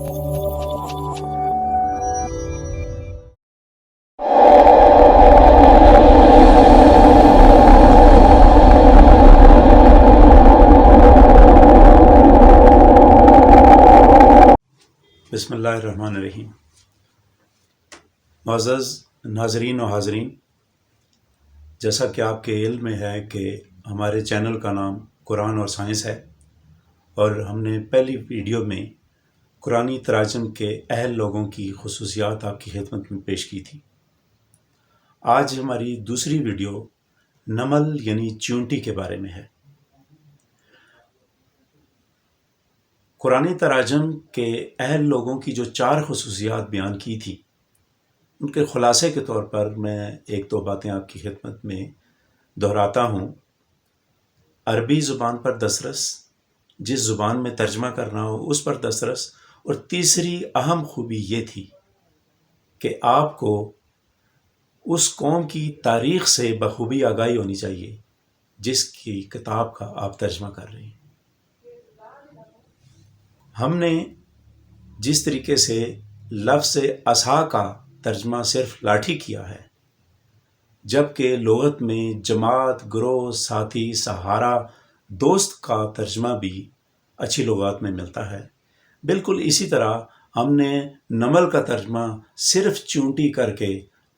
بسم اللہ الرحمن الرحیم۔ معزز ناظرین و حاضرین، جیسا کہ آپ کے علم میں ہے کہ ہمارے چینل کا نام قرآن اور سائنس ہے، اور ہم نے پہلی ویڈیو میں قرآنی تراجم کے اہل لوگوں کی خصوصیات آپ کی خدمت میں پیش کی تھی۔ آج ہماری دوسری ویڈیو نمل یعنی چیونٹی کے بارے میں ہے۔ قرآنی تراجم کے اہل لوگوں کی جو 4 خصوصیات بیان کی تھی، ان کے خلاصے کے طور پر میں ایک دو باتیں آپ کی خدمت میں دہراتا ہوں۔ عربی زبان پر دسترس، جس زبان میں ترجمہ کرنا ہو اس پر دسترس، اور تیسری اہم خوبی یہ تھی کہ آپ کو اس قوم کی تاریخ سے بخوبی آگاہی ہونی چاہیے جس کی کتاب کا آپ ترجمہ کر رہے ہیں۔ ہم نے جس طریقے سے لفظ عصا کا ترجمہ صرف لاٹھی کیا ہے، جبکہ لغت میں جماعت، گروہ، ساتھی، سہارا، دوست کا ترجمہ بھی اچھی لغات میں ملتا ہے، بالکل اسی طرح ہم نے نمل کا ترجمہ صرف چیونٹی کر کے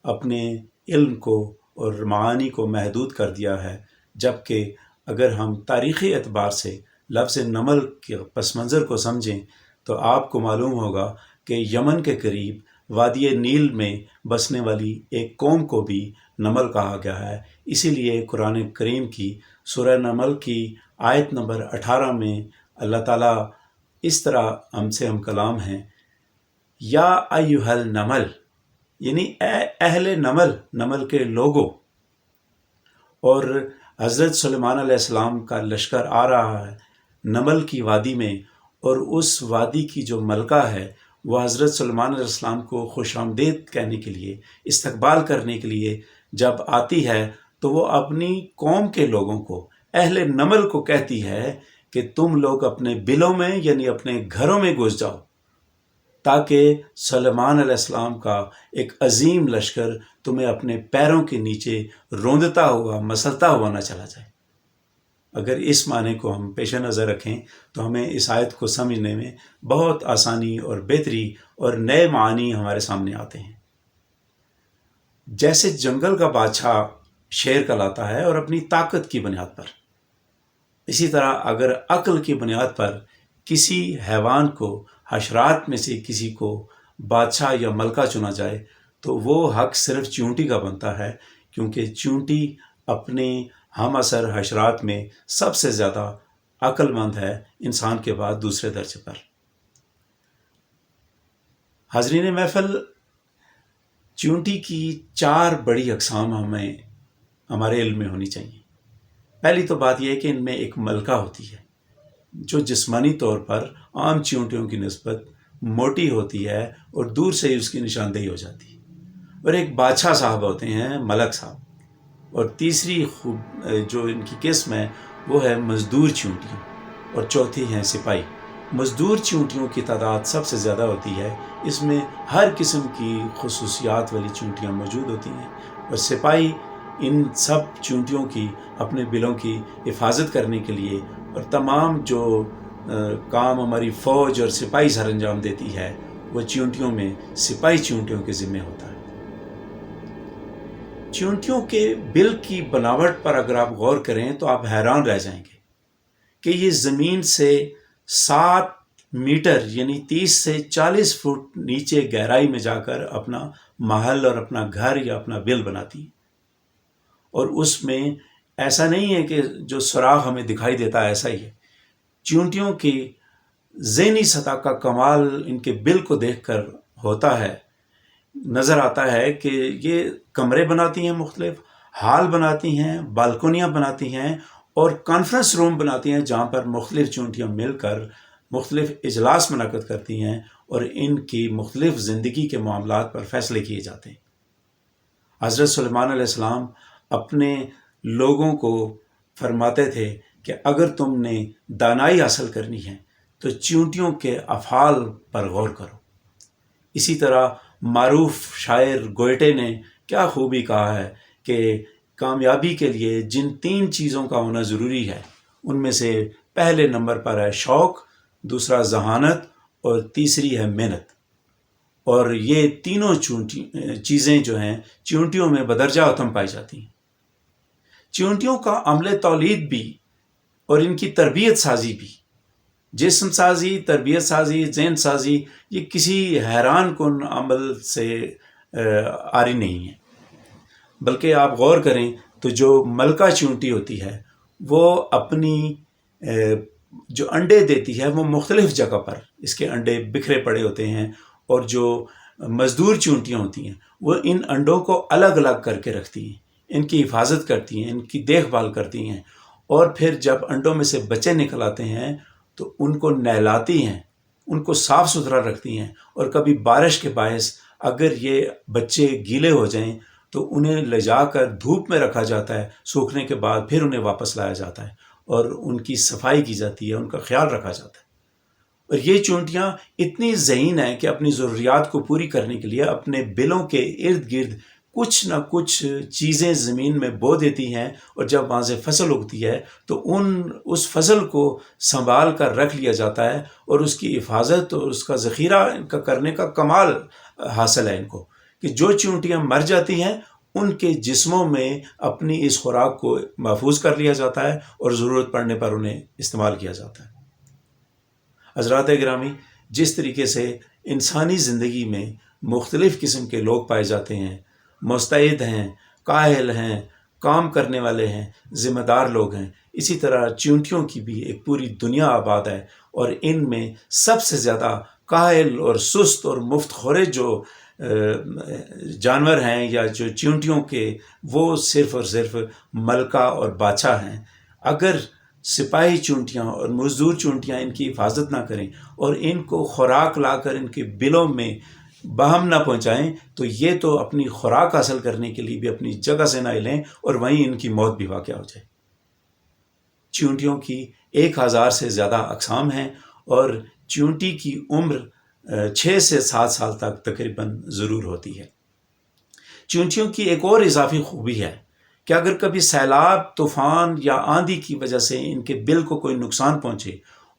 اپنے علم کو اور معانی کو محدود کر دیا ہے، جبکہ اگر ہم تاریخی اعتبار سے لفظ نمل کے پس منظر کو سمجھیں تو آپ کو معلوم ہوگا کہ یمن کے قریب وادی نیل میں بسنے والی ایک قوم کو بھی نمل کہا گیا ہے۔ اسی لیے قرآن کریم کی سورہ نمل کی آیت نمبر 18 میں اللہ تعالیٰ اس طرح ہم سے ہم کلام ہیں، یا ایھا النمل، یعنی اے اہل نمل، نمل کے لوگوں۔ اور حضرت سلیمان علیہ السلام کا لشکر آ رہا ہے نمل کی وادی میں، اور اس وادی کی جو ملکہ ہے وہ حضرت سلیمان علیہ السلام کو خوش آمدید کہنے کے لیے، استقبال کرنے کے لیے جب آتی ہے تو وہ اپنی قوم کے لوگوں کو، اہل نمل کو کہتی ہے کہ تم لوگ اپنے بلوں میں یعنی اپنے گھروں میں گھس جاؤ، تاکہ سلیمان علیہ السلام کا ایک عظیم لشکر تمہیں اپنے پیروں کے نیچے روندتا ہوا، مسلتا ہوا نہ چلا جائے۔ اگر اس معنی کو ہم پیش نظر رکھیں تو ہمیں اس آیت کو سمجھنے میں بہت آسانی اور بہتری اور نئے معانی ہمارے سامنے آتے ہیں۔ جیسے جنگل کا بادشاہ شیر کہلاتا ہے اور اپنی طاقت کی بنیاد پر، اسی طرح اگر عقل کی بنیاد پر کسی حیوان کو، حشرات میں سے کسی کو بادشاہ یا ملکہ چنا جائے تو وہ حق صرف چیونٹی کا بنتا ہے، کیونکہ چیونٹی اپنے ہم عصر حشرات میں سب سے زیادہ عقل مند ہے، انسان کے بعد دوسرے درجے پر۔ حاضرین محفل، چیونٹی کی 4 بڑی اقسام ہمارے علم میں ہونی چاہیے۔ پہلی تو بات یہ ہے کہ ان میں ایک ملکہ ہوتی ہے جو جسمانی طور پر عام چیونٹیوں کی نسبت موٹی ہوتی ہے اور دور سے ہی اس کی نشاندہی ہو جاتی ہے، اور ایک بادشاہ صاحب ہوتے ہیں، ملک صاحب۔ اور تیسری جو ان کی قسم ہے وہ ہے مزدور چیونٹیاں، اور چوتھی ہیں سپاہی۔ مزدور چیونٹیوں کی تعداد سب سے زیادہ ہوتی ہے، اس میں ہر قسم کی خصوصیات والی چیونٹیاں موجود ہوتی ہیں، اور سپاہی ان سب چیونٹیوں کی اپنے بلوں کی حفاظت کرنے کے لیے، اور تمام جو کام ہماری فوج اور سپاہی سر انجام دیتی ہے وہ چیونٹیوں میں سپاہی چیونٹیوں کے ذمہ ہوتا ہے۔ چیونٹیوں کے بل کی بناوٹ پر اگر آپ غور کریں تو آپ حیران رہ جائیں گے کہ یہ زمین سے 7 میٹر یعنی 30 سے 40 فٹ نیچے گہرائی میں جا کر اپنا محل اور اپنا گھر یا اپنا بل بناتی ہیں، اور اس میں ایسا نہیں ہے کہ جو سوراخ ہمیں دکھائی دیتا ہے ایسا ہی ہے۔ چیونٹیوں کی ذہنی سطح کا کمال ان کے بل کو دیکھ کر ہوتا ہے، نظر آتا ہے کہ یہ کمرے بناتی ہیں، مختلف ہال بناتی ہیں، بالکونیاں بناتی ہیں، اور کانفرنس روم بناتی ہیں جہاں پر مختلف چیونٹیاں مل کر مختلف اجلاس منعقد کرتی ہیں اور ان کی مختلف زندگی کے معاملات پر فیصلے کیے جاتے ہیں۔ حضرت سلیمان علیہ السلام اپنے لوگوں کو فرماتے تھے کہ اگر تم نے دانائی حاصل کرنی ہے تو چیونٹیوں کے افعال پر غور کرو۔ اسی طرح معروف شاعر گوئٹے نے کیا خوبی کہا ہے کہ کامیابی کے لیے جن 3 چیزوں کا ہونا ضروری ہے ان میں سے پہلے نمبر پر ہے شوق، دوسرا ذہانت اور تیسری ہے محنت۔ اور یہ تینوں چیزیں جو ہیں چیونٹیوں میں بدرجہ اتم پائی جاتی ہیں۔ چیونٹیوں کا عمل تولید بھی اور ان کی تربیت سازی بھی، جسم سازی، تربیت سازی، ذہن سازی، یہ کسی حیران کن عمل سے عاری نہیں ہے، بلکہ آپ غور کریں تو جو ملکہ چیونٹی ہوتی ہے وہ اپنی جو انڈے دیتی ہے وہ مختلف جگہ پر اس کے انڈے بکھرے پڑے ہوتے ہیں، اور جو مزدور چیونٹیاں ہوتی ہیں وہ ان انڈوں کو الگ الگ کر کے رکھتی ہیں، ان کی حفاظت کرتی ہیں، ان کی دیکھ بھال کرتی ہیں، اور پھر جب انڈوں میں سے بچے نکل آتے ہیں تو ان کو نہلاتی ہیں، ان کو صاف ستھرا رکھتی ہیں، اور کبھی بارش کے باعث اگر یہ بچے گیلے ہو جائیں تو انہیں لے جا کر دھوپ میں رکھا جاتا ہے، سوکھنے کے بعد پھر انہیں واپس لایا جاتا ہے اور ان کی صفائی کی جاتی ہے، ان کا خیال رکھا جاتا ہے۔ اور یہ چیونٹیاں اتنی ذہین ہیں کہ اپنی ضروریات کو پوری کرنے کے لیے اپنے بلوں کے ارد گرد کچھ نہ کچھ چیزیں زمین میں بو دیتی ہیں، اور جب وہاں سے فصل اگتی ہے تو اس فصل کو سنبھال کر رکھ لیا جاتا ہے، اور اس کی حفاظت اور اس کا ذخیرہ کرنے کا کمال حاصل ہے ان کو، کہ جو چیونٹیاں مر جاتی ہیں ان کے جسموں میں اپنی اس خوراک کو محفوظ کر لیا جاتا ہے اور ضرورت پڑنے پر انہیں استعمال کیا جاتا ہے۔ حضرات گرامی، جس طریقے سے انسانی زندگی میں مختلف قسم کے لوگ پائے جاتے ہیں، مستعد ہیں، کاہل ہیں، کام کرنے والے ہیں، ذمہ دار لوگ ہیں، اسی طرح چیونٹیوں کی بھی ایک پوری دنیا آباد ہے، اور ان میں سب سے زیادہ کاہل اور سست اور مفت خورے جو جانور ہیں یا جو چیونٹیوں کے، وہ صرف اور صرف ملکہ اور بادشاہ ہیں۔ اگر سپاہی چیونٹیاں اور مزدور چیونٹیاں ان کی حفاظت نہ کریں اور ان کو خوراک لا کر ان کے بلوں میں بہم نہ پہنچائیں تو یہ تو اپنی خوراک حاصل کرنے کے لیے بھی اپنی جگہ سے نہ ہلیں، اور وہیں ان کی موت بھی واقع ہو جائے۔ چیونٹیوں کی 1000 سے زیادہ اقسام ہیں، اور چیونٹی کی عمر 6 سے 7 سال تک تقریباً ضرور ہوتی ہے۔ چیونٹیوں کی ایک اور اضافی خوبی ہے کہ اگر کبھی سیلاب، طوفان یا آندھی کی وجہ سے ان کے بل کو کوئی نقصان پہنچے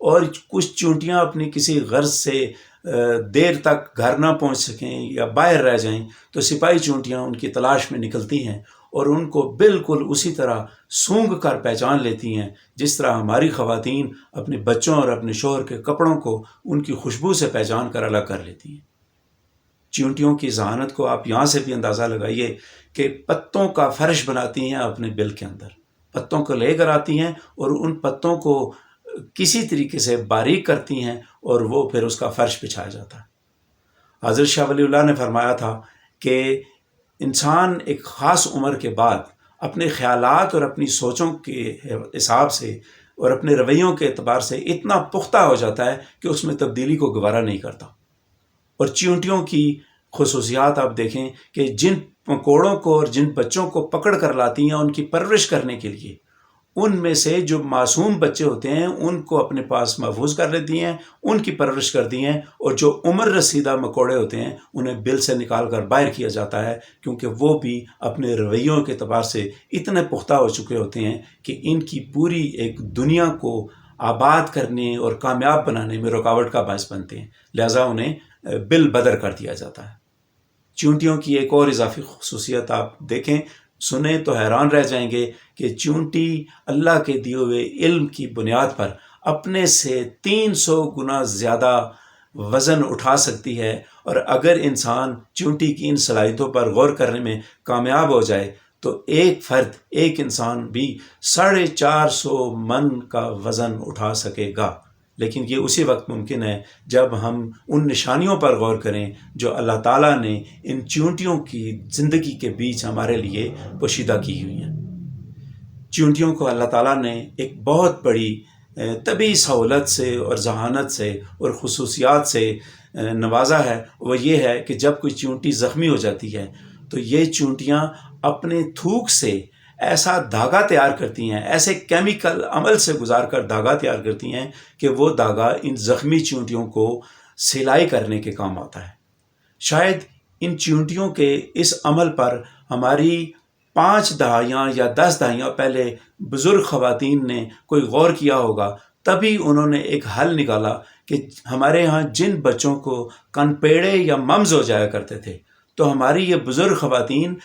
اور کچھ چیونٹیاں اپنی کسی غرض سے دیر تک گھر نہ پہنچ سکیں یا باہر رہ جائیں تو سپاہی چیونٹیاں ان کی تلاش میں نکلتی ہیں اور ان کو بالکل اسی طرح سونگھ کر پہچان لیتی ہیں جس طرح ہماری خواتین اپنے بچوں اور اپنے شوہر کے کپڑوں کو ان کی خوشبو سے پہچان کر الگ کر لیتی ہیں۔ چیونٹیوں کی ذہانت کو آپ یہاں سے بھی اندازہ لگائیے کہ پتوں کا فرش بناتی ہیں اپنے بل کے اندر، پتوں کو لے کر آتی ہیں اور ان پتوں کو کسی طریقے سے باریک کرتی ہیں اور وہ پھر اس کا فرش بچھایا جاتا ہے۔ حضرت شاہ ولی اللہ نے فرمایا تھا کہ انسان ایک خاص عمر کے بعد اپنے خیالات اور اپنی سوچوں کے حساب سے اور اپنے رویوں کے اعتبار سے اتنا پختہ ہو جاتا ہے کہ اس میں تبدیلی کو گوارا نہیں کرتا۔ اور چیونٹیوں کی خصوصیات آپ دیکھیں کہ جن پکوڑوں کو اور جن بچوں کو پکڑ کر لاتی ہیں ان کی پرورش کرنے کے لیے، ان میں سے جو معصوم بچے ہوتے ہیں ان کو اپنے پاس محفوظ کر لیتی ہیں، ان کی پرورش کرتی ہیں، اور جو عمر رسیدہ مکوڑے ہوتے ہیں انہیں بل سے نکال کر باہر کیا جاتا ہے، کیونکہ وہ بھی اپنے رویوں کے اعتبار سے اتنے پختہ ہو چکے ہوتے ہیں کہ ان کی پوری ایک دنیا کو آباد کرنے اور کامیاب بنانے میں رکاوٹ کا باعث بنتے ہیں، لہٰذا انہیں بل بدر کر دیا جاتا ہے۔ چیونٹیوں کی ایک اور اضافی خصوصیت آپ دیکھیں، سنیں تو حیران رہ جائیں گے کہ چیونٹی اللہ کے دیے ہوئے علم کی بنیاد پر اپنے سے 300 گنا زیادہ وزن اٹھا سکتی ہے، اور اگر انسان چیونٹی کی ان صلاحیتوں پر غور کرنے میں کامیاب ہو جائے تو ایک انسان بھی 450 من کا وزن اٹھا سکے گا، لیکن یہ اسی وقت ممکن ہے جب ہم ان نشانیوں پر غور کریں جو اللہ تعالیٰ نے ان چیونٹیوں کی زندگی کے بیچ ہمارے لیے پوشیدہ کی ہوئی ہیں۔ چیونٹیوں کو اللہ تعالیٰ نے ایک بہت بڑی طبعی سہولت سے اور ذہانت سے اور خصوصیات سے نوازا ہے، وہ یہ ہے کہ جب کوئی چیونٹی زخمی ہو جاتی ہے تو یہ چیونٹیاں اپنے تھوک سے ایسا دھاگا تیار کرتی ہیں، ایسے کیمیکل عمل سے گزار کر دھاگا تیار کرتی ہیں کہ وہ دھاگا ان زخمی چیونٹیوں کو سلائی کرنے کے کام آتا ہے۔ شاید ان چیونٹیوں کے اس عمل پر ہماری 5 دہائیاں یا 10 دہائیاں پہلے بزرگ خواتین نے کوئی غور کیا ہوگا، تبھی انہوں نے ایک حل نکالا کہ ہمارے ہاں جن بچوں کو کنپیڑے یا ممز ہو جایا کرتے تھے، تو ہماری یہ بزرگ خواتین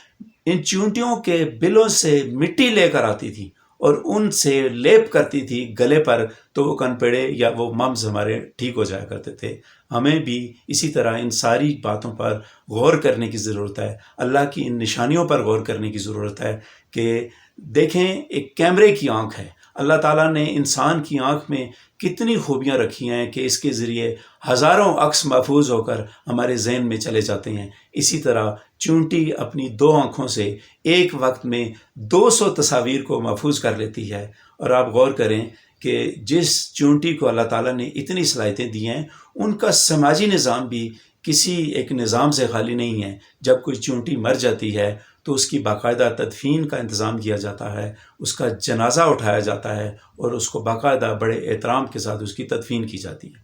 ان چیونٹیوں کے بلوں سے مٹی لے کر آتی تھی اور ان سے لیپ کرتی تھی گلے پر، تو وہ کنپیڑے یا وہ ممز ہمارے ٹھیک ہو جایا کرتے تھے۔ ہمیں بھی اسی طرح ان ساری باتوں پر غور کرنے کی ضرورت ہے، اللہ کی ان نشانیوں پر غور کرنے کی ضرورت ہے کہ دیکھیں ایک کیمرے کی آنکھ ہے، اللہ تعالیٰ نے انسان کی آنکھ میں کتنی خوبیاں رکھی ہیں کہ اس کے ذریعے ہزاروں عکس محفوظ ہو کر ہمارے ذہن میں چلے جاتے ہیں۔ اسی طرح چونٹی اپنی 2 آنکھوں سے ایک وقت میں 200 تصاویر کو محفوظ کر لیتی ہے۔ اور آپ غور کریں کہ جس چونٹی کو اللہ تعالیٰ نے اتنی صلاحیتیں دی ہیں، ان کا سماجی نظام بھی کسی ایک نظام سے خالی نہیں ہے۔ جب کوئی چونٹی مر جاتی ہے تو اس کی باقاعدہ تدفین کا انتظام کیا جاتا ہے، اس کا جنازہ اٹھایا جاتا ہے اور اس کو باقاعدہ بڑے احترام کے ساتھ اس کی تدفین کی جاتی ہے۔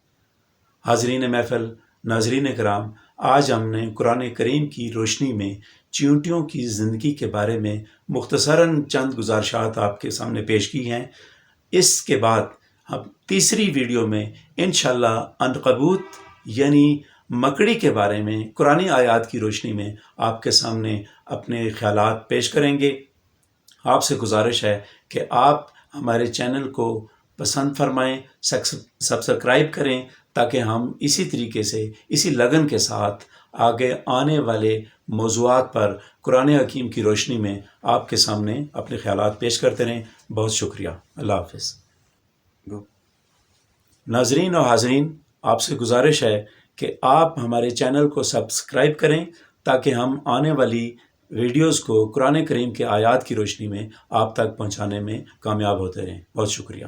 حاضرین محفل، ناظرین کرام، آج ہم نے قرآن کریم کی روشنی میں چیونٹیوں کی زندگی کے بارے میں مختصراً چند گزارشات آپ کے سامنے پیش کی ہیں۔ اس کے بعد ہم تیسری ویڈیو میں انشاءاللہ عنکبوت یعنی مکڑی کے بارے میں قرآن آیات کی روشنی میں آپ کے سامنے اپنے خیالات پیش کریں گے۔ آپ سے گزارش ہے کہ آپ ہمارے چینل کو پسند فرمائیں، سبسکرائب کریں، تاکہ ہم اسی طریقے سے اسی لگن کے ساتھ آگے آنے والے موضوعات پر قرآن حکیم کی روشنی میں آپ کے سامنے اپنے خیالات پیش کرتے رہیں۔ بہت شکریہ۔ اللہ حافظ۔ ناظرین و حاضرین، آپ سے گزارش ہے کہ آپ ہمارے چینل کو سبسکرائب کریں تاکہ ہم آنے والی ویڈیوز کو قرآن کریم کے آیات کی روشنی میں آپ تک پہنچانے میں کامیاب ہوتے رہیں۔ بہت شکریہ۔